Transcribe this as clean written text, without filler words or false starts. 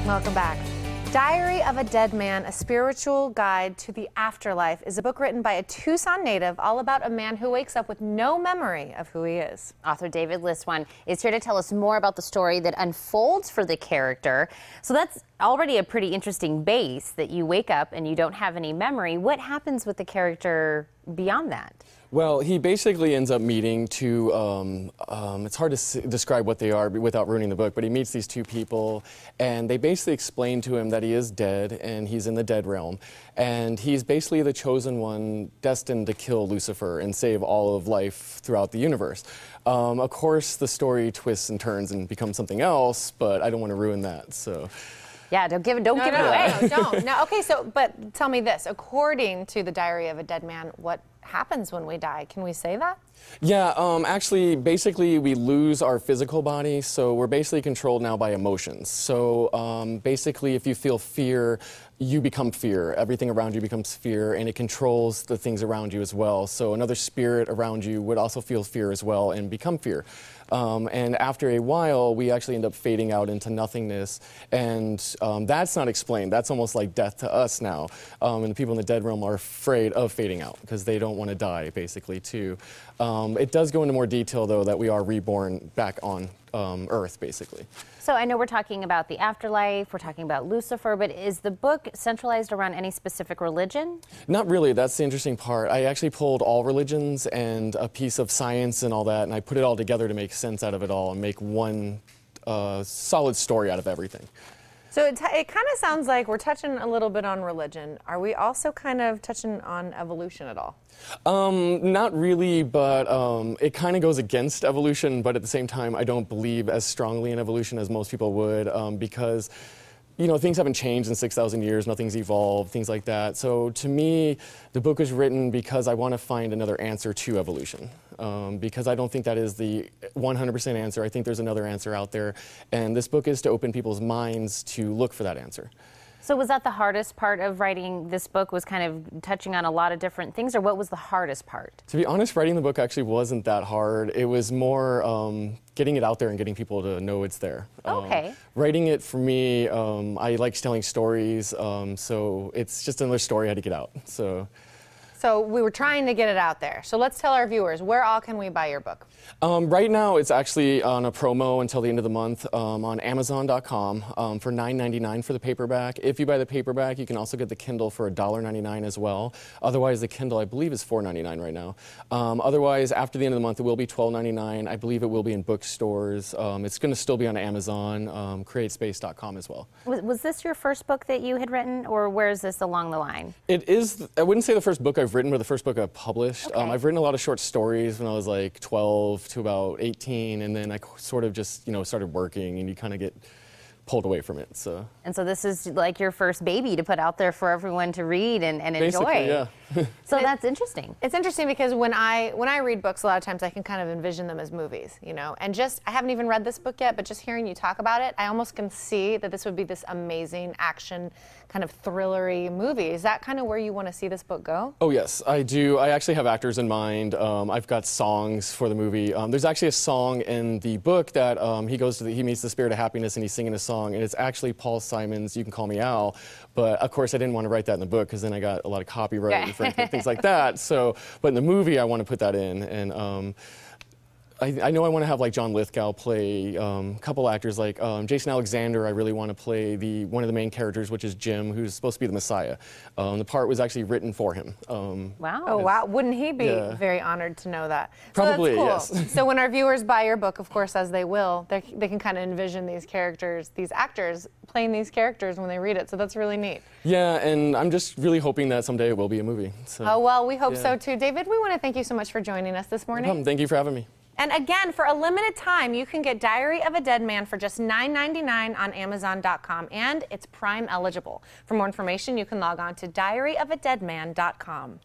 Welcome back. Diary of a Dead Man, A Spiritual Guide to the Afterlife is a book written by a Tucson native all about a man who wakes up with no memory of who he is. Author David Listzwan is here to tell us more about the story that unfolds for the character. So that's already a pretty interesting base, that you wake up and you don't have any memory. What happens with the character beyond that? Well, he basically ends up meeting two, it's hard to describe what they are without ruining the book, but he meets these two people, and they basically explain to him that he is dead, and he's in the dead realm, and he's basically the chosen one destined to kill Lucifer and save all of life throughout the universe. Of course, the story twists and turns and becomes something else, but I don't want to ruin that, so... Yeah, don't give it away. No, don't. No, okay, so, but tell me this. According to the Diary of a Dead Man, what happens when we die? Can we say that? Yeah, actually, basically, we lose our physical body, so we're basically controlled now by emotions. So basically, if you feel fear, you become fear. Everything around you becomes fear, and it controls the things around you as well. So another spirit around you would also feel fear as well and become fear. And after a while, we actually end up fading out into nothingness, and that's not explained. That's almost like death to us now. And the people in the dead realm are afraid of fading out because they don't want to die, basically, too. It does go into more detail, though, that we are reborn back on Earth, basically. So I know we're talking about the afterlife, we're talking about Lucifer, but is the book centralized around any specific religion? Not really. That's the interesting part. I actually pulled all religions and a piece of science and all that, and I put it all together to make sense out of it all and make one solid story out of everything. So it kind of sounds like we're touching a little bit on religion. Are we also kind of touching on evolution at all? Not really, but it kind of goes against evolution, but at the same time, I don't believe as strongly in evolution as most people would, because, you know, things haven't changed in 6,000 years, nothing's evolved, things like that. So to me, the book was written because I want to find another answer to evolution, because I don't think that is the 100% answer. I think there's another answer out there, and this book is to open people's minds to look for that answer. So was that the hardest part of writing this book, was kind of touching on a lot of different things, or what was the hardest part? To be honest, writing the book actually wasn't that hard. It was more getting it out there and getting people to know it's there. Okay. Writing it, for me, I like telling stories, so it's just another story I had to get out. So we were trying to get it out there. So let's tell our viewers, where all can we buy your book? Right now, it's actually on a promo until the end of the month on Amazon.com for $9.99 for the paperback. If you buy the paperback, you can also get the Kindle for $1.99 as well. Otherwise, the Kindle, I believe, is $4.99 right now. Otherwise, after the end of the month, it will be $12.99. I believe it will be in bookstores. It's going to still be on Amazon, CreateSpace.com as well. Was this your first book that you had written, or where is this along the line? It is, I wouldn't say the first book I've written, but the first book I've published. Okay. I've written a lot of short stories when I was like 12 to about 18, and then I sort of just, you know, started working, and you kind of get pulled away from it. So. And so this is like your first baby to put out there for everyone to read and enjoy. Basically, yeah. So that's interesting. It's interesting because when I read books, a lot of times I can kind of envision them as movies, you know. And I haven't even read this book yet, but just hearing you talk about it, I almost can see that this would be this amazing action, kind of thrillery movie. Is that kind of where you want to see this book go? Oh yes, I do. I actually have actors in mind. I've got songs for the movie. There's actually a song in the book that he meets the spirit of happiness and he's singing a song, and it's actually Paul Simon's "You Can Call Me Al." But of course, I didn't want to write that in the book because then I got a lot of copyright infringement, things like that. So, but in the movie, I want to put that in, and I know I want to have like John Lithgow play a couple actors, like Jason Alexander. I really want to play one of the main characters, which is Jim, who's supposed to be the Messiah. The part was actually written for him. Wow. Oh, wow. Wouldn't he be very honored to know that? Probably, so that's cool. yes. So when our viewers buy your book, of course, as they will, they can kind of envision these characters, these actors, playing these characters when they read it. So that's really neat. Yeah, and I'm just really hoping that someday it will be a movie. So, oh, well, we hope so, too. David, we want to thank you so much for joining us this morning. No problem. Thank you for having me. And again, for a limited time, you can get Diary of a Dead Man for just $9.99 on Amazon.com, and it's Prime eligible. For more information, you can log on to diaryofadeadman.com.